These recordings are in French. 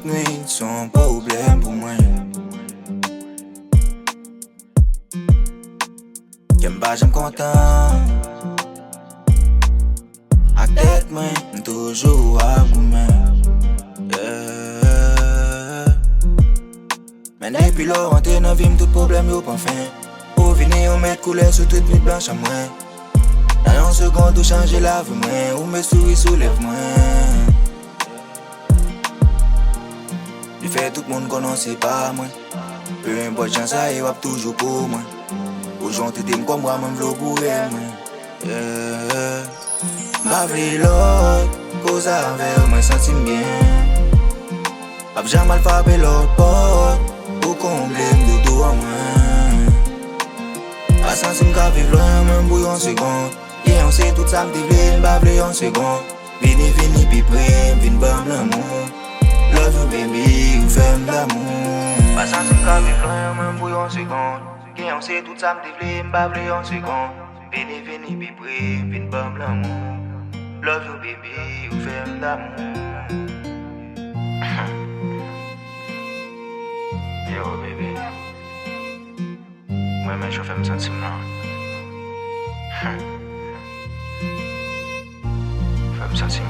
nuit son problème pour moi. J'aime pas, j'aime content. À tête, moi, toujours à goûter. Mais depuis lors, on te dans vie, tout problème, y'a pas fin. Pour venir, on met couleur sur toute nuit blanche à moi. Dans une seconde, ou changer la vie, moi. Ou me souris, soulève, moi. Je fais tout le monde connaisse pas, moi. Peu importe, j'en sais, il va toujours pour moi. Aujourd'hui, t'aimes comme moi, même l'eau pour elle, moi. Ma vie, l'autre, cause avec moi, sentir bien. Pas jamais alphabet, l'autre porte. Pour combler de dos à moi. Pas sentir m'ka vivre loin, même pour une seconde. Et on sait tout ça que t'es v'lé, m'bavler une seconde. Vini, vini, pi près, vini, bam l'amour. Love you baby, ou femme d'amour. Pas sentir m'ka vivre loin, même pour une seconde. Et on sait tout ça que t'es v'lé, m'bavler une seconde. Vini, vini, pi près, vini, bam l'amour. Love you baby, ou femme d'amour. Yo baby, moi-même je fais me sentir mal. Fais me sentir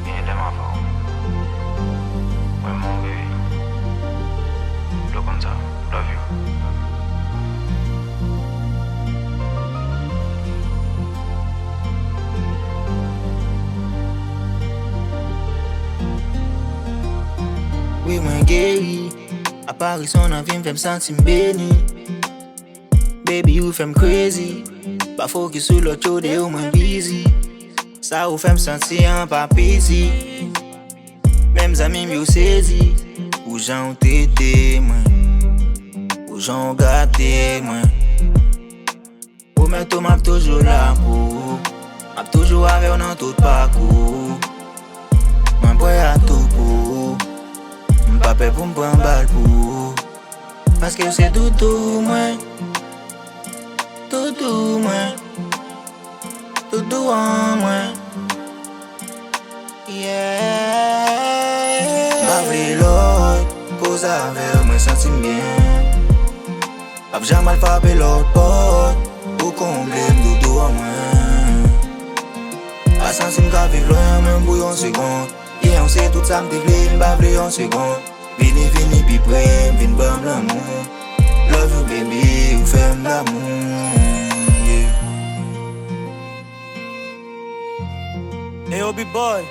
bien de ma part. Ouais mon bébé, look comme ça, love you. Oui, moi guéri. Apparition dans vie me fait me sentir béni. Baby, you fait me crazy. Pas focus sur l'autre chose ou moins busy. Ça ou fait me sentir un pas busy. Même amis m'y saisi. Ou j'en tété, moi. Ou j'en gâté, moi. Ou maintenant m'a toujours là pour. M'a toujours avec dans tout parcours. Moi prêt à tout pour. Pas peur pour m'prendre balle pour. Parce que c'est doudou moi. Doudou moi. Doudou en moi. Yeah. Ma vie l'autre, cause avec moi sentir bien. Pas jamais alphabet l'autre porte. Pour combler doudou en moi. Pas sentir m'ka vivre loin même pour une seconde. Et on sait tout ça que t'es v'lé, m'bavler une seconde. Vini, vini, pi près, vini, bam l'amour. Love you baby, ou femme d'amour. Yeah. Hey, Obi Boy.